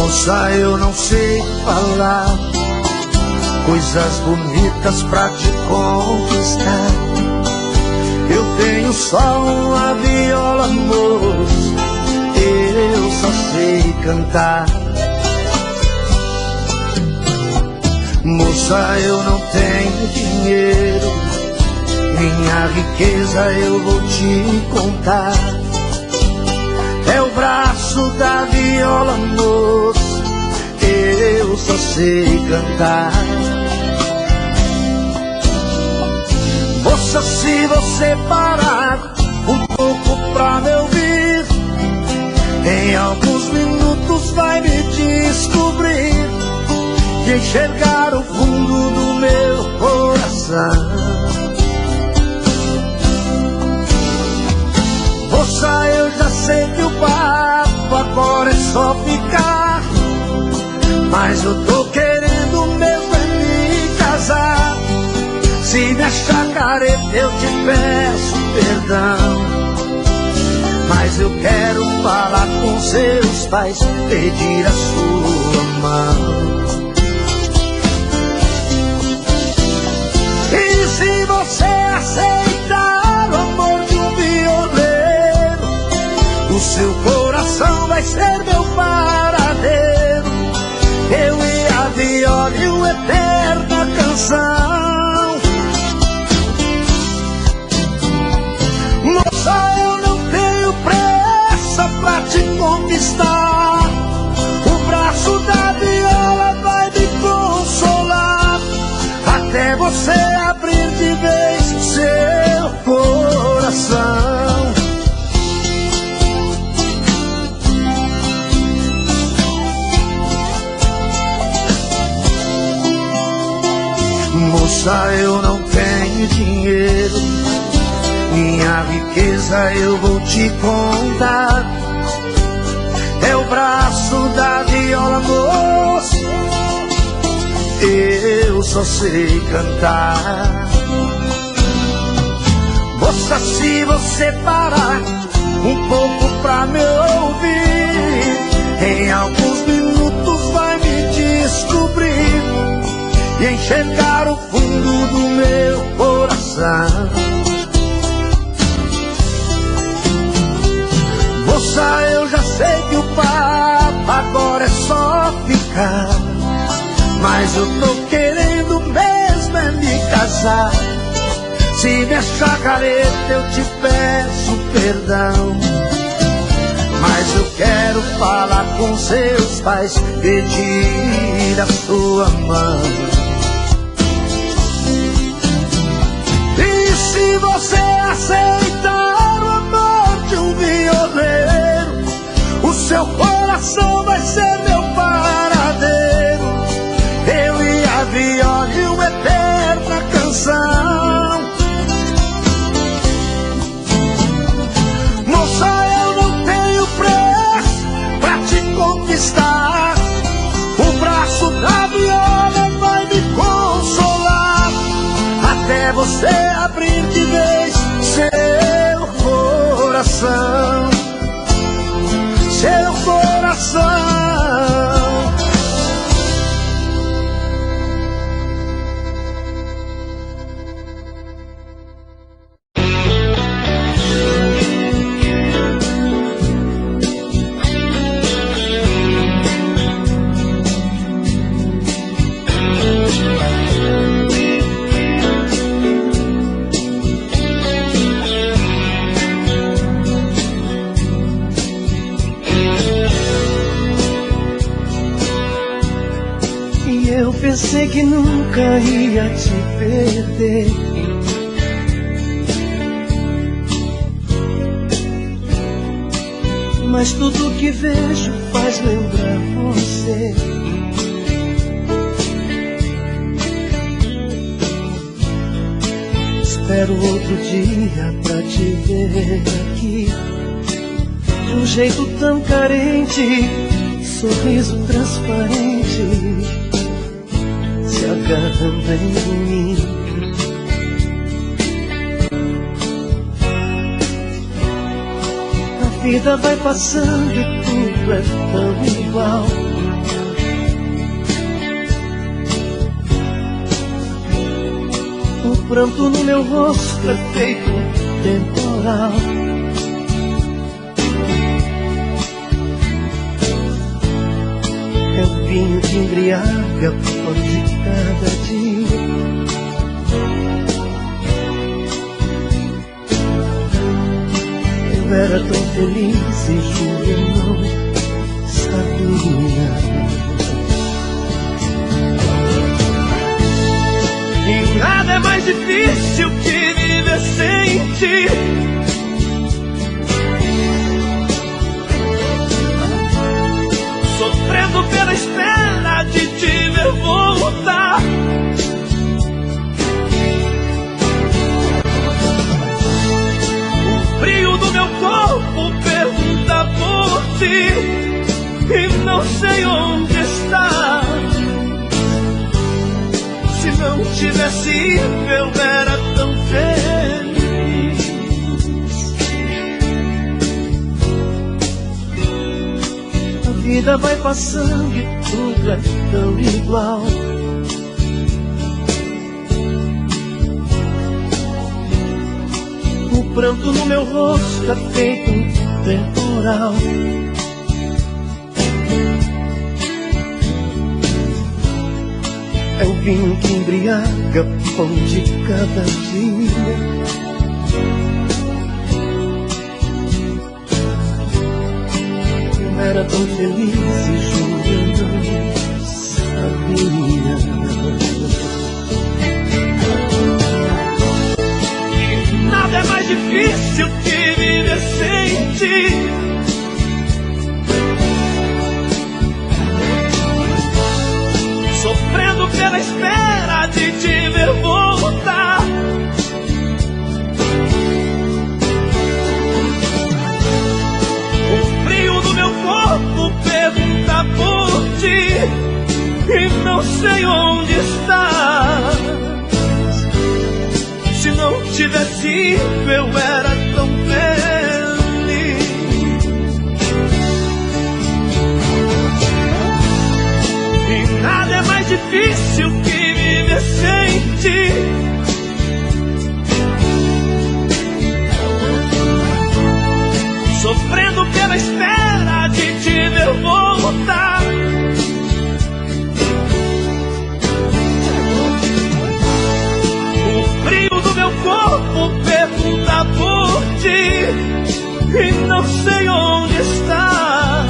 Moça, eu não sei falar coisas bonitas pra te conquistar. Eu tenho só uma viola, moço, eu só sei cantar. Moça, eu não tenho dinheiro, minha riqueza eu vou te contar. É o braço da viola, moço, eu só sei cantar. Moça, se você parar um pouco pra me ouvir, em alguns minutos vai me descobrir e enxergar o fundo do meu coração. Moça, eu já sei que o papo agora é só ficar, mas eu tô querendo mesmo é me casar. Se me achar careta eu te peço perdão, mas eu quero falar com seus pais, pedir a sua mão. E se você aceitar o amor de um violeiro, o seu coração vai ser meu paradeiro. Eu e a viola e uma eterna canção. Moça, eu não tenho pressa pra te conquistar. O braço da viola vai me consolar, até você abrir de vez seu coração. Moça, eu não tenho dinheiro, minha riqueza eu vou te contar. É o braço da viola, moço, eu só sei cantar. Moça, se você parar um pouco pra me ouvir, em alguns minutos vai me descobrir e enxergar o fundo do meu coração. Moça, eu já sei que o papo agora é só ficar, mas eu tô querendo mesmo é me casar. Se me achar careta eu te peço perdão, mas eu quero falar com seus pais, pedir a sua mão. E se você aceitar o amor de um violeiro, o seu coração vai ser meu paradeiro. Eu e a viola e uma eterna canção. Moça, eu não tenho pressa pra te conquistar. O braço da viola vai me consolar, até você abrir de vez seu coração. Seu coração. Pensei que nunca ia te perder, mas tudo que vejo faz lembrar você. Espero outro dia pra te ver aqui, de um jeito tão carente, sorriso transparente, se agarrando em mim. A vida vai passando e tudo é tão igual, pranto no meu rosto é feito um temporal. É o vinho que embriaga por de cada dia. Eu era tão feliz e juro eu não sabia. E nada é mais difícil que viver sem ti. Sofrendo pela espera de te ver voltar. O frio do meu corpo pergunta por ti e não sei onde está. Se não tivesse ido, eu era tão feliz. A vida vai passando e tudo é tão igual. O pranto no meu rosto é feito um temporal. É o vinho que embriaga pão de cada dia. Eu era tão feliz e juro eu não sabia. E nada é mais difícil que viver sem ti. Sofrendo pela espera de te ver voltar. O frio do meu corpo pergunta por ti e não sei onde está. Se não tivesse ido, eu era tão feliz. E nada é mais difícil que viver sem ti. Sofrendo pela espera de te ver voltar. O frio do meu corpo pergunta por ti e não sei onde está.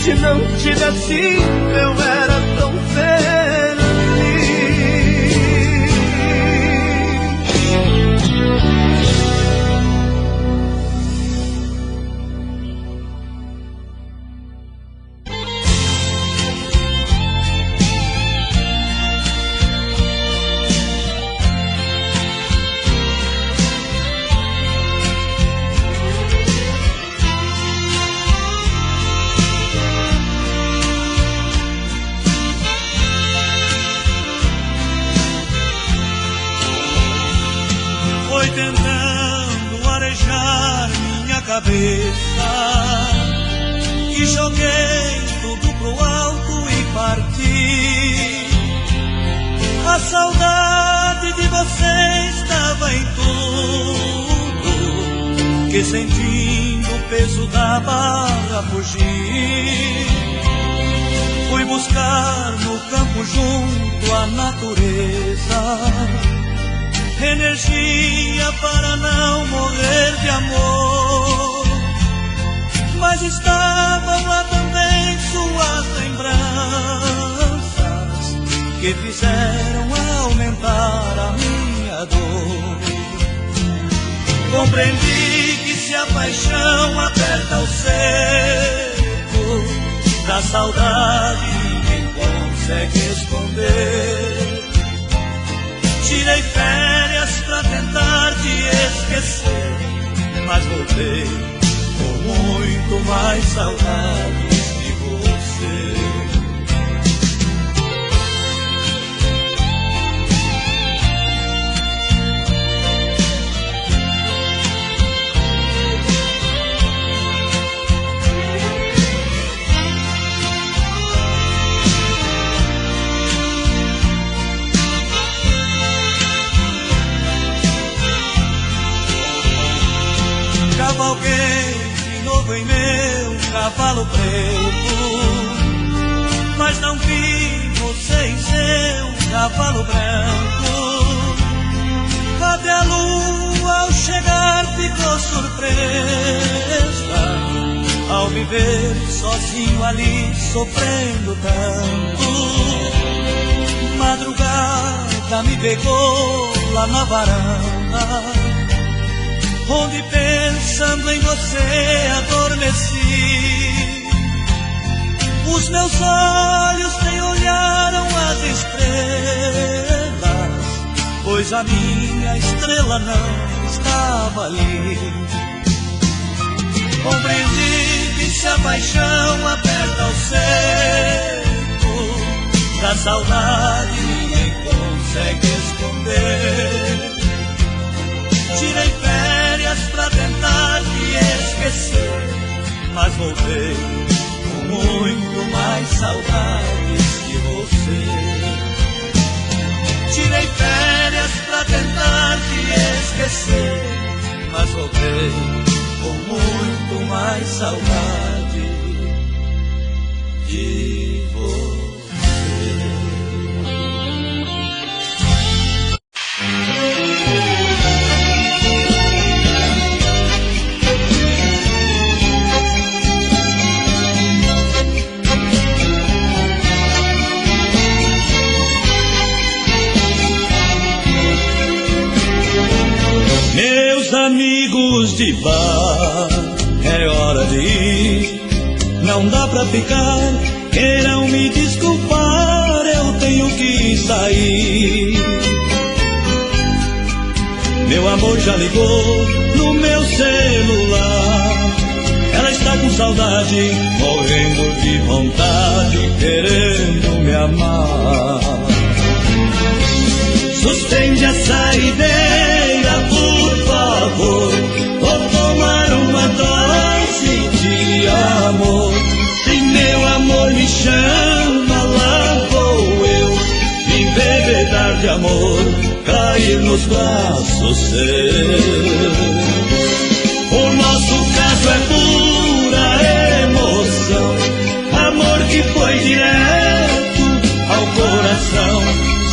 Se não tivesse ido, eu era tão feliz. Foi tentando arejar minha cabeça e joguei tudo pro alto e parti. A saudade de você estava em tudo, que sentindo o peso da barra fugir. Fui buscar no campo junto à natureza energia para não morrer de amor. Mas estavam lá também suas lembranças que fizeram aumentar a minha dor. Compreendi que se a paixão aperta o seco, da saudade ninguém consegue esconder. Tirei férias pra tentar te esquecer, mas voltei com muito mais saudades de você. cavalo preto, mas não vi você em seu cavalo branco. Até a lua ao chegar ficou surpresa ao me ver sozinho ali sofrendo tanto. Madrugada me pegou lá na varanda, onde pensando em você adormeci. Os meus olhos nem olharam as estrelas, pois a minha estrela não estava ali. Compreendi se a paixão aperta o seco, da saudade ninguém consegue esconder. Tirei férias pra tentar te esquecer, mas voltei com muito mais saudades que você. Tirei férias pra tentar te esquecer, mas voltei com muito mais saudade de você. Meus amigos de bar, é hora de ir, não dá pra ficar, queiram me desculpar, eu tenho que sair. Meu amor já ligou no meu celular, ela está com saudade, morrendo de vontade, querendo me amar. Suspende essa ideia, por favor, vou tomar uma dose de amor. Se meu amor me chama, lá vou eu, embebedar de amor, cair nos braços seus. O nosso caso é pura emoção, amor que foi direto ao coração.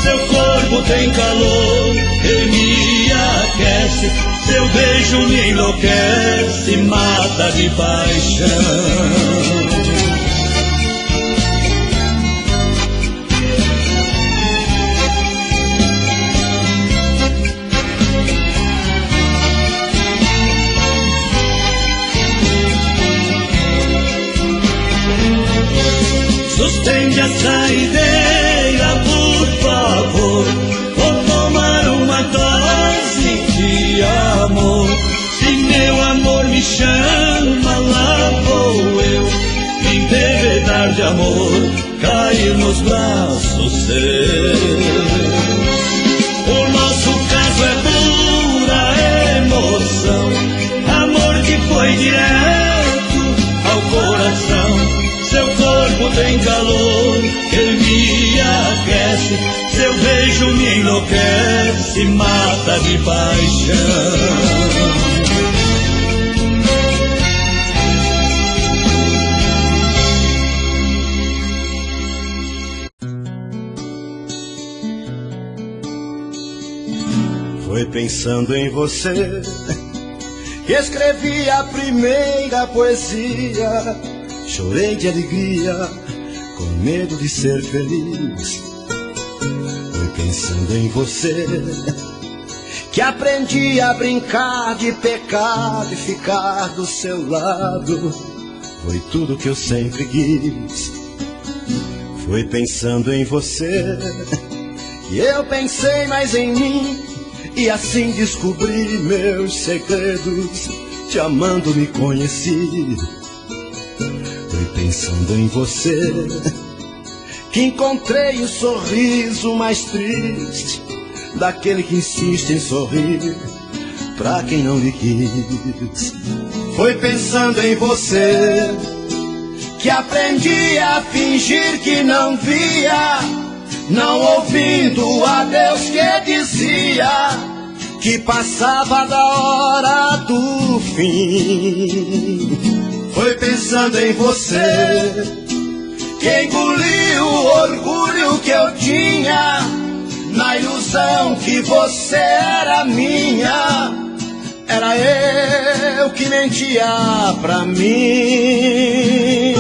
Seu corpo tem calor, ele me aquece, seu beijo me enlouquece, mata de paixão. Sustente essa ideia, por favor, vou tomar uma dose de amor. Se meu amor me chama, lá vou eu, embebedar de amor, cair nos braços seus. O nosso caso é pura emoção, amor que foi direto ao coração. Seu corpo tem calor, ele me aquece, seu beijo me enlouquece, mata de paixão. Foi pensando em você que escrevi a primeira poesia. Chorei de alegria, com medo de ser feliz. Foi pensando em você que aprendi a brincar de pecar, de ficar do seu lado. Foi tudo que eu sempre quis. Foi pensando em você que eu pensei mais em mim, e assim descobri meus segredos. Te amando me conheci. Pensando em você que encontrei o sorriso mais triste daquele que insiste em sorrir pra quem não lhe quis. Foi pensando em você que aprendi a fingir que não via, não ouvindo a Deus que dizia que passava da hora do fim. Foi pensando em você que engoliu o orgulho que eu tinha, na ilusão que você era minha. Era eu que mentia pra mim.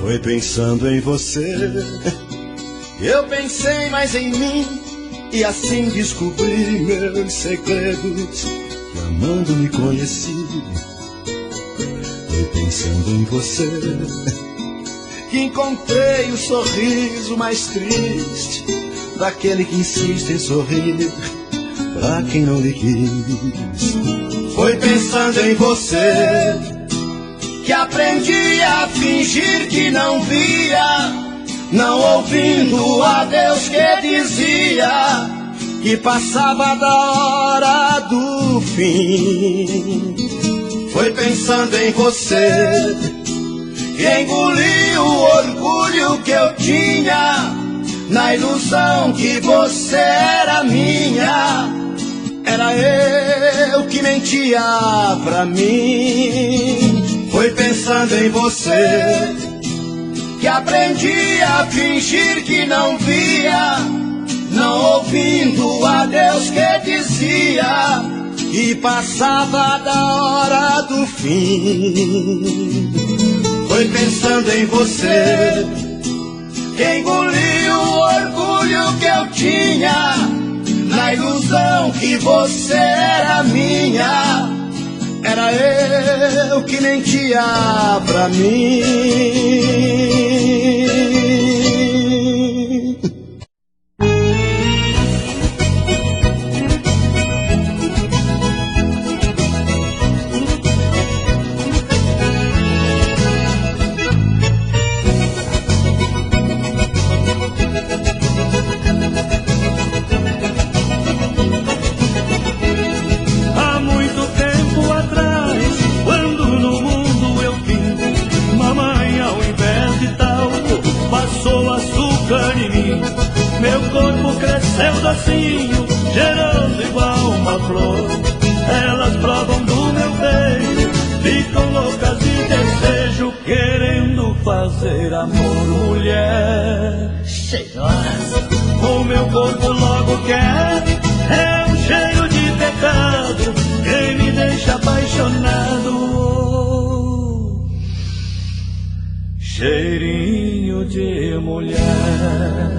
Foi pensando em você, eu pensei mais em mim, e assim descobri meus segredos, que amando me conheci. Foi pensando em você que encontrei o sorriso mais triste daquele que insiste em sorrir pra quem não lhe quis. Foi pensando em você que aprendi a fingir que não via, não ouvindo a Deus que dizia que passava da hora do fim. Foi pensando em você que engoliu o orgulho que eu tinha, na ilusão que você era minha. Era eu que mentia pra mim. Foi pensando em você que aprendi a fingir que não via, não ouvindo a Deus que dizia que passava da hora do fim. Foi pensando em você que engoliu o orgulho que eu tinha, na ilusão que você era minha. Era eu que mentia pra mim. Meu corpo cresceu docinho, cheirando igual uma flor. Elas provam do meu peito, ficam loucas de desejo, querendo fazer amor, mulher cheirosa. O meu corpo logo quer, é um cheiro de pecado que me deixa apaixonado. Cheirinho de mulher.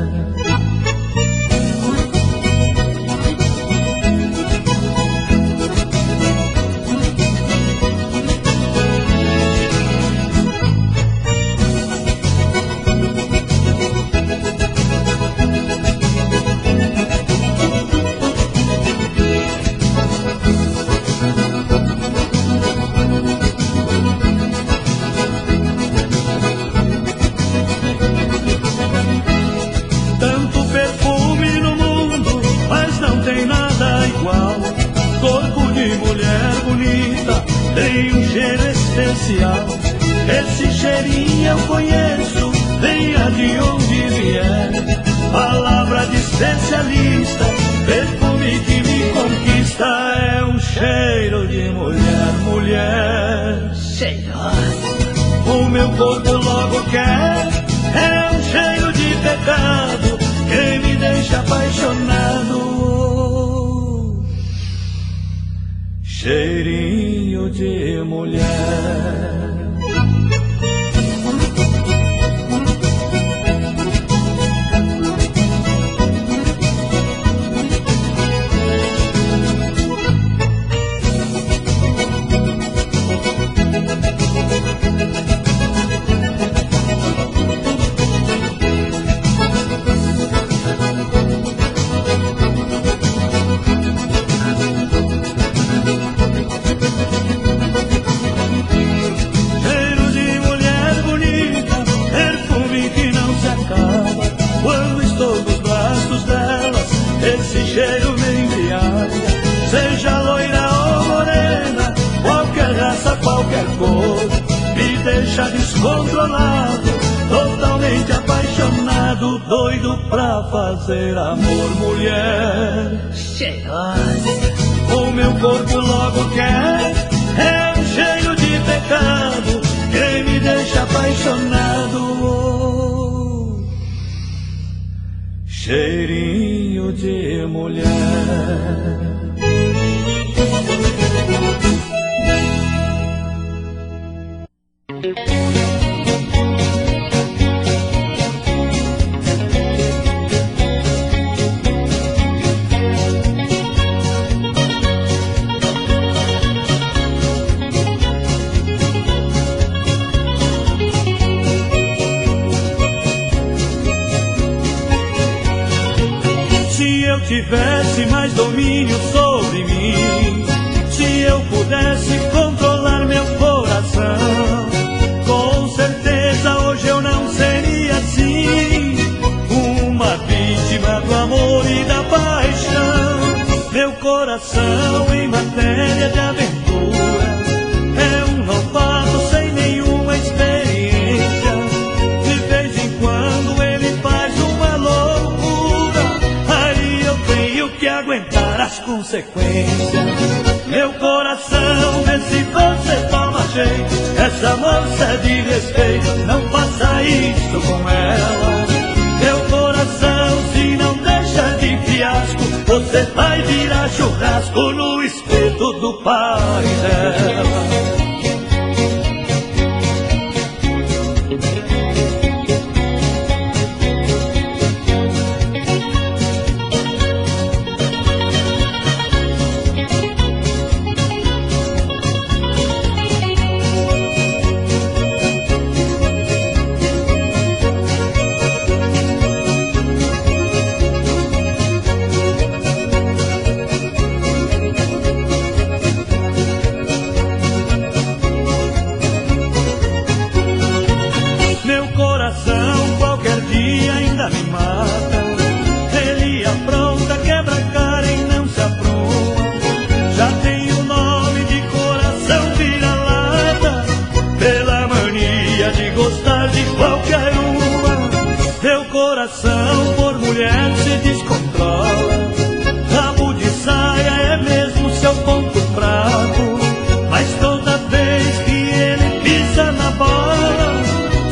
Tem um cheiro especial, esse cheirinho eu conheço, venha de onde vier. Palavra de especialista, perfume que me conquista, é um cheiro de mulher, mulher cheirosa. O meu corpo logo quer, é um cheiro de pecado que me deixa apaixonado. Cheirinho de mulher. descontrolado, totalmente apaixonado, doido pra fazer amor, mulher. Cheirosa. O meu corpo logo quer, é um cheiro de pecado que me deixa apaixonado. Cheirinho de mulher. Se eu tivesse mais domínio sobre mim, se eu pudesse controlar meu coração, com certeza hoje eu não seria assim, uma vítima do amor e da paixão. Meu coração em matéria de aventura é um novato sem nenhuma experiência. De vez em quando ele faz uma loucura, aí eu tenho que aguentar as consequências. Meu coração, vê se você toma jeito, essa moça é de respeito, não faça isso com ela. Meu coração, se não deixa de fiasco, você vai virar churrasco no espeto do pai dela. Por mulher se descontrola, rabo de saia é mesmo seu ponto fraco, mas toda vez que ele pisa na bola,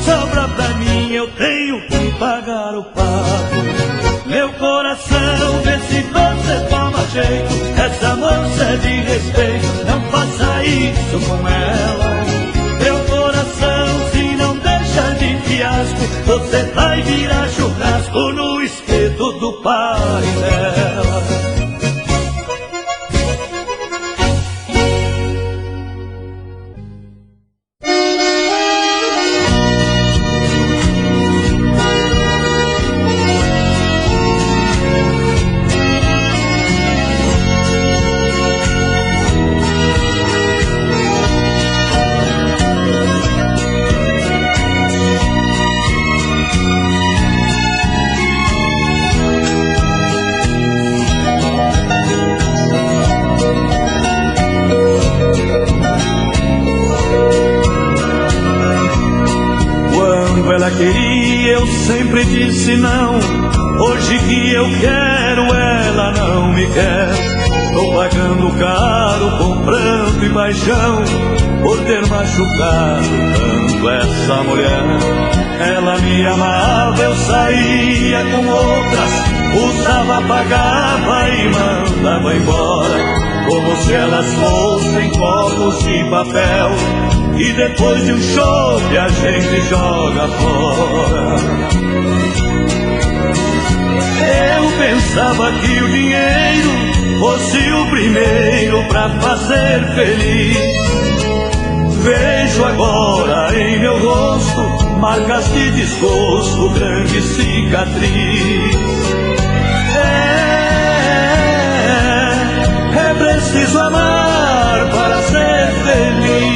sobra pra mim, eu tenho que pagar o pago. Meu coração, vê se você toma jeito, essa moça é de respeito, não faça isso com ela. Meu coração, se não deixa de fiasco, você vai virar churrasco no espeto do pai dela. Queria, eu sempre disse não. Hoje que eu quero, ela não me quer. Tô pagando caro com pranto e paixão por ter machucado tanto essa mulher. Ela me amava, eu saía com outras, usava, pagava e mandava embora, como se elas fossem copos de papel e depois de um chope a gente joga fora. Eu pensava que o dinheiro fosse o primeiro pra fazer feliz. Vejo agora em meu rosto marcas de desgosto, grande cicatriz. É preciso amar para ser feliz.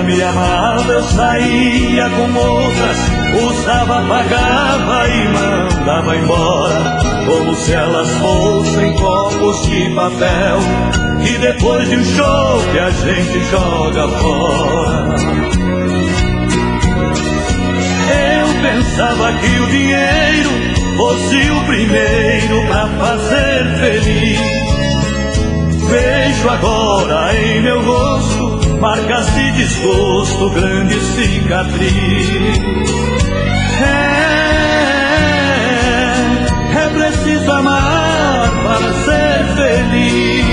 me amava, eu saía com outras, usava, pagava e mandava embora, como se elas fossem copos de papel que depois de um show que a gente joga fora. Eu pensava que o dinheiro fosse o primeiro pra fazer feliz. Vejo agora em meu rosto marcas de desgosto, grande cicatriz. É preciso amar para ser feliz.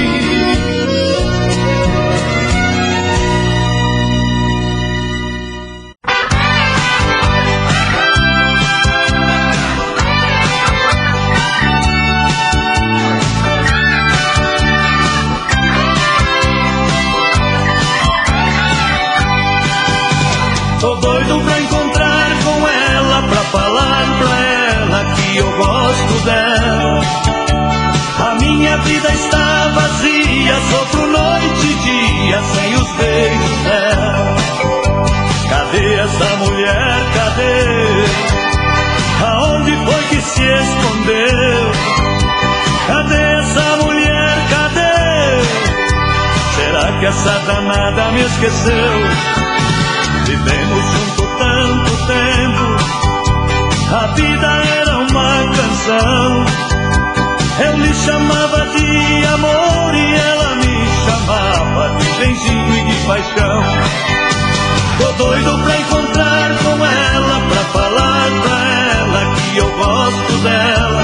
Tô doido pra encontrar com ela, pra falar pra ela que eu gosto dela. A minha vida está vazia, sofro noite e dia sem os beijos dela. Cadê essa mulher, cadê? Aonde foi que se escondeu? Cadê essa mulher, cadê? Será que essa danada me esqueceu? Vivemos junto tanto tempo, a vida era uma canção. Eu lhe chamava de amor e ela me chamava de benzinho e de paixão. Tô doido pra encontrar com ela, pra falar pra ela que eu gosto dela.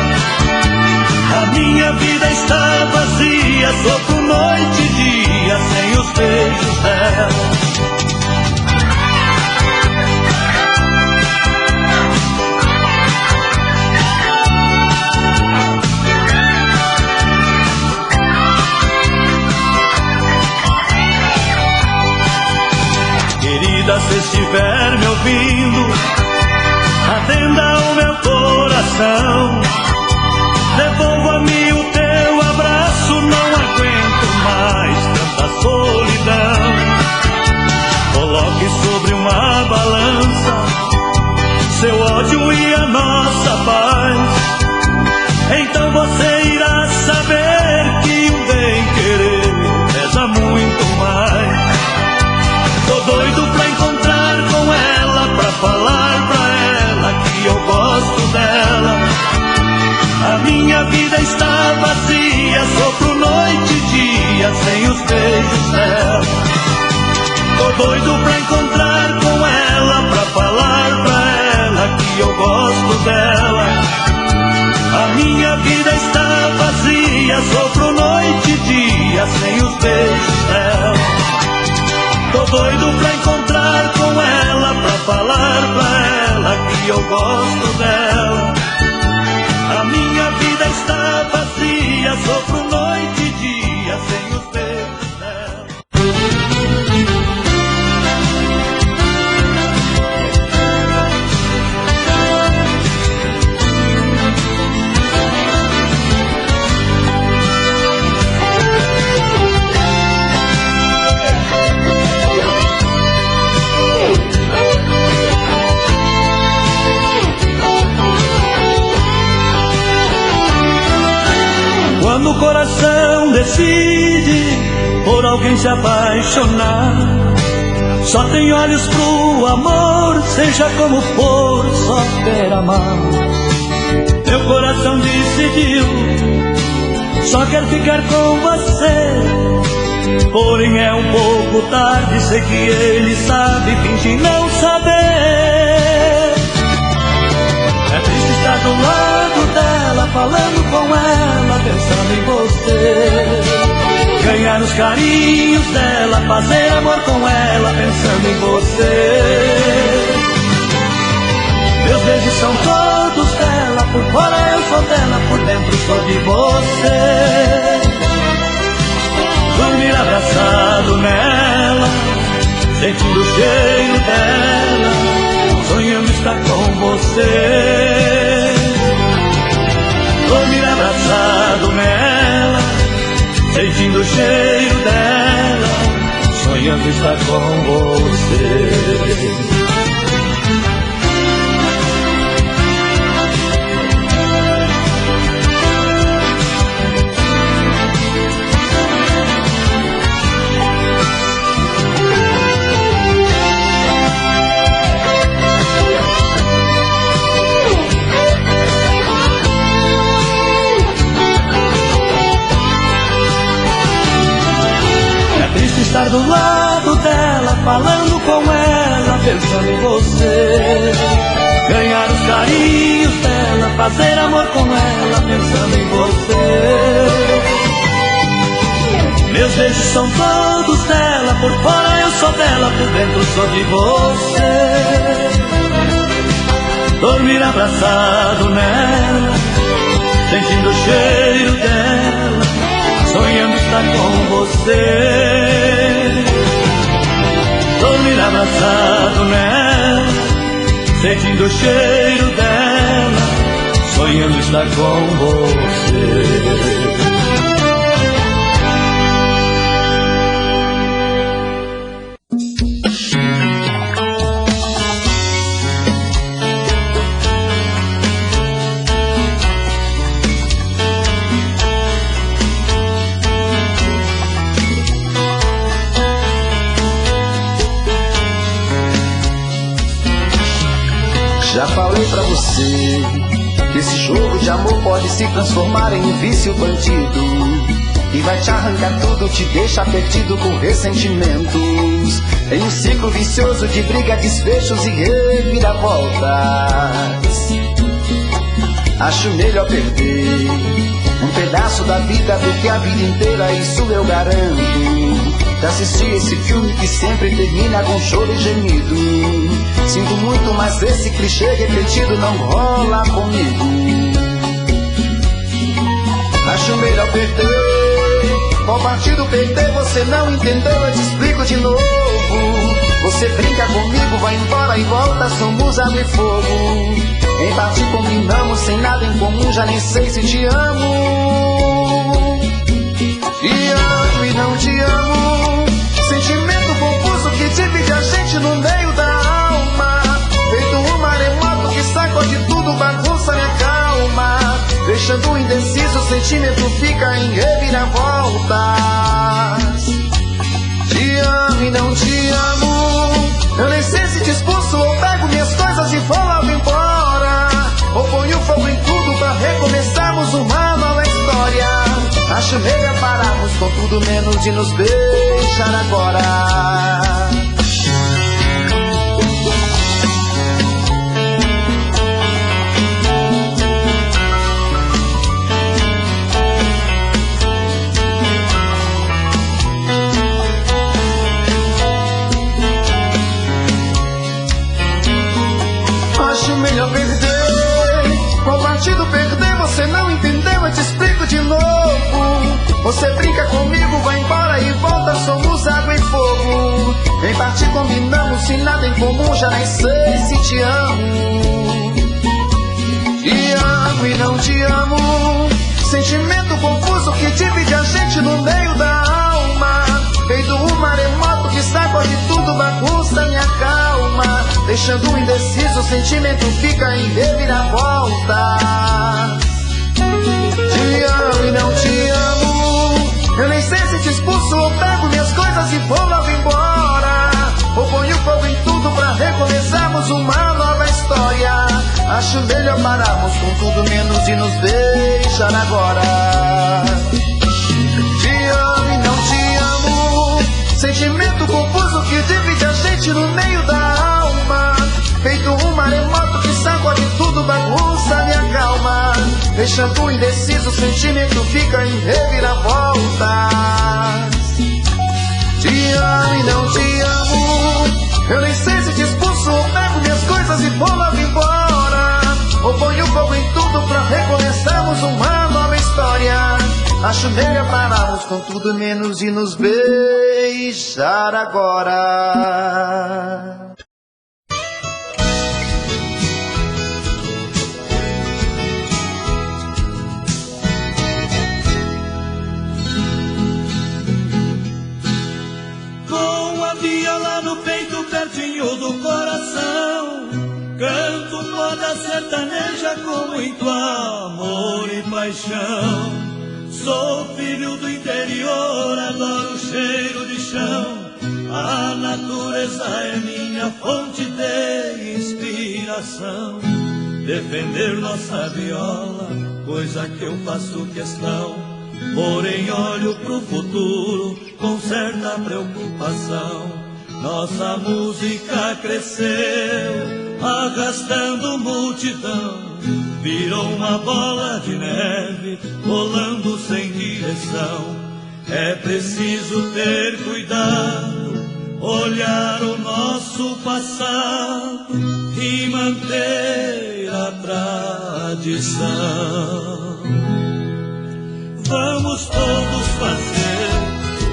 A minha vida está vazia, sofro noite e dia sem os beijos dela. Se estiver me ouvindo, atenda o meu coração. Devolva-me o teu abraço, não aguento mais tanta solidão. Coloque sobre uma balança seu ódio e a nossa paz. Então você irá saber que o bem-querer pesa muito mais. Tô doido pra encontrar com ela, pra falar pra ela que eu gosto dela. A minha vida está vazia, sofro noite e dia sem os beijos dela. Tô doido pra encontrar com ela, pra falar pra ela que eu gosto dela. A minha vida está vazia, sofro noite e dia sem os beijos dela. Tô doido pra encontrar com ela, pra falar pra ela que eu gosto dela. A minha vida está vazia, sofro noite e dia sem os beijos dela. Quando o coração decide por alguém se apaixonar, só tem olhos pro amor, seja como for, só quer amar. Meu coração decidiu, só quer ficar com você. Porém é um pouco tarde, sei que ele sabe, finge não saber. É triste estar do lado dela, falando com ela, pensando em você. Ganhar os carinhos dela, fazer amor com ela, pensando em você. Meus beijos são todos dela, por fora eu sou dela, por dentro sou de você. Dormir abraçado nela, sentindo o cheiro dela, sonhando estar com você. Dormir abraçado nela, sentindo o cheiro dela, sonhando estar com você. Estar do lado dela, falando com ela, pensando em você. Ganhar os carinhos dela, fazer amor com ela, pensando em você. Meus beijos são todos dela, por fora eu sou dela, por dentro sou de você. Dormir abraçado nela, sentindo o cheiro dela, sonhando estar com você. Dormir abraçado nela, sentindo o cheiro dela, sonhando estar com você. Já falei pra você que esse jogo de amor pode se transformar em um vício bandido, e vai te arrancar tudo, te deixa perdido com ressentimentos, em um ciclo vicioso de briga, desfechos e reviravoltas. Acho melhor perder um pedaço da vida do que a vida inteira, isso eu garanto. Já assisti esse filme que sempre termina com choro e gemido. Sinto muito, mas esse clichê repetido não rola comigo. Acho melhor perder. Qual partido perder você não entendeu, eu te explico de novo. Você brinca comigo, vai embora e volta, somos água e fogo. Em parte combinamos, sem nada em comum, já nem sei se te amo. Te amo e não te amo, sentimento confuso que divide a gente no meio da alma. Feito um maremoto que sacode tudo, bagunça minha calma. Deixando indeciso, o sentimento fica em reviravoltas. Te amo e não te amo, eu nem sei se te expulso ou pego minhas coisas e vou logo embora, ou ponho fogo em tudo pra recomeçarmos uma nova história. Acho melhor pararmos com tudo menos de nos beijar agora. Acho melhor perder. Qual partido perder você não entendeu, eu te explico de novo. Você brinca comigo, vai embora e volta, somos água e fogo. Em parte combinamos, sem nada em comum, já nem sei se te amo. Te amo e não te amo, sentimento confuso que divide a gente no meio da alma. Feito um maremoto que sacode tudo, bagunça minha calma. Deixando indeciso, o sentimento fica em reviravoltas. Te amo e não te amo, eu nem sei se te expulso ou pego minhas coisas e vou logo embora, ou ponho fogo em tudo pra recomeçarmos uma nova história. Acho melhor pararmos com tudo menos de nos beijar agora. Te amo e não te amo, sentimento confuso que divide a gente no meio da alma. Feito um maremoto que sacode tudo, bagunça minha calma. Deixando indeciso, o sentimento fica em reviravoltas. Te amo e não te amo, eu nem sei se te expulso ou pego minhas coisas e vou logo embora, ou ponho fogo em tudo pra recomeçarmos uma nova história. Acho melhor pararmos com tudo menos de nos beijar agora. Com no peito pertinho do coração. Canto moda sertaneja com muito amor e paixão. Sou filho do interior, adoro o cheiro de chão. A natureza é minha fonte de inspiração. Defender nossa viola, coisa que eu faço questão. Porém olho pro futuro com certa preocupação. Nossa música cresceu, arrastando multidão. Virou uma bola de neve, rolando sem direção. É preciso ter cuidado, olhar o nosso passado e manter a tradição. Vamos todos fazer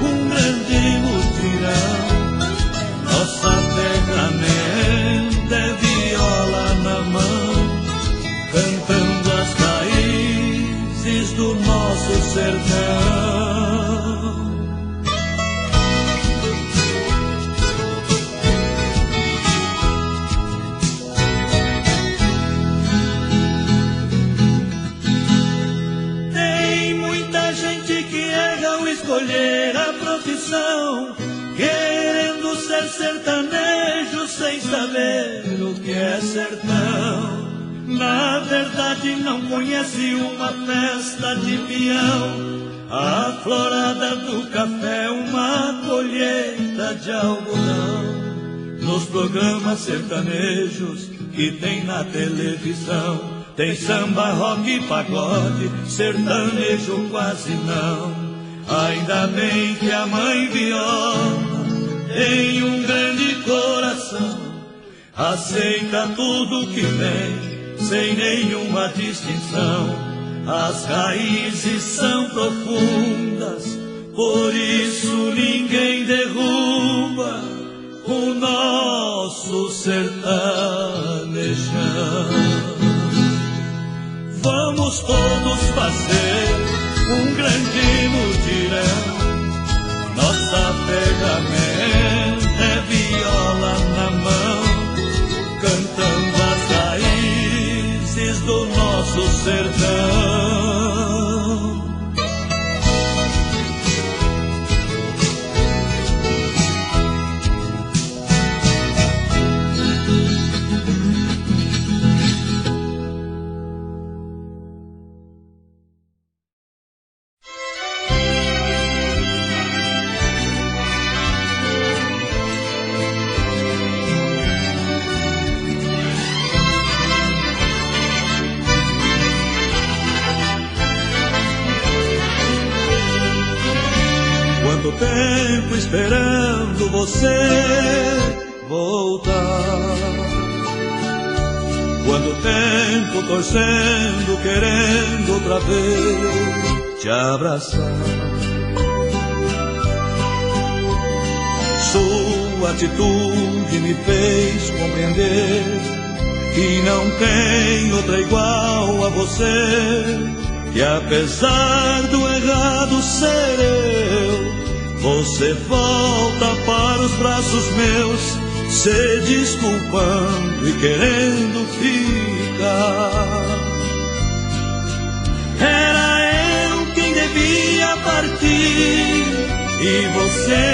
um grande mutirão. Nossa ferramenta é viola na mão, cantando as raízes do nosso sertão. Tem muita gente que erra ao escolher a profissão, querendo ser sertanejo sem saber o que é sertão. Na verdade não conhece uma festa de peão, a florada do café, uma colheita de algodão. Nos programas sertanejos que tem na televisão, tem samba, rock e pagode, sertanejo quase não. Ainda bem que a mãe viola tem um grande coração, aceita tudo que vem sem nenhuma distinção. As raízes são profundas, por isso ninguém derruba o nosso sertanejão. Vamos todos fazer um grande mutirão. Nossa ferramenta é viola na mão, cantando as raízes do nosso sertão. Quanto tempo esperando você voltar, quanto tempo torcendo, querendo outra vez te abraçar. Sua atitude me fez compreender que não tem outra igual a você, que apesar do errado ser eu, você volta para os braços meus, se desculpando e querendo ficar. Era eu quem devia partir e você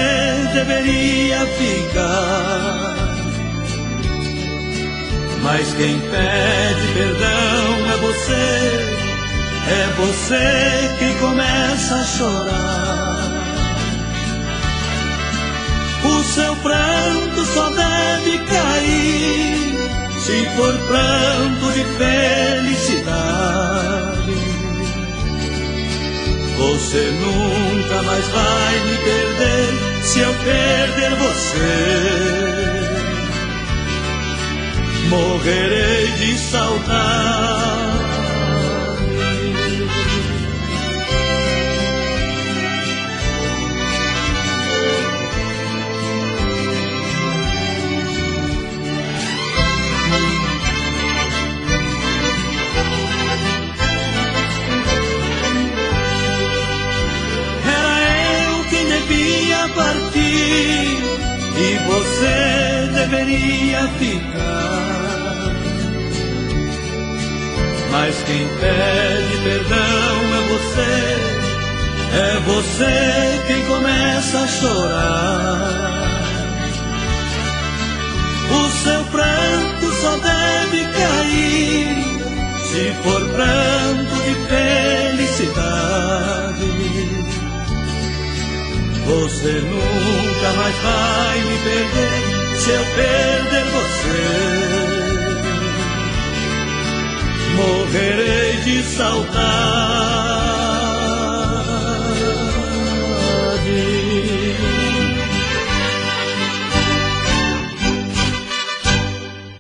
deveria ficar. Mas quem pede perdão é você quem começa a chorar. O seu pranto só deve cair se for pranto de felicidade. Você nunca mais vai me perder se eu perder você. Morrerei de saudade. Partir e você deveria ficar. Mas quem pede perdão é você quem começa a chorar. O seu pranto só deve cair se for pranto de felicidade. Você nunca mais vai me perder se eu perder você. Morrerei de saudade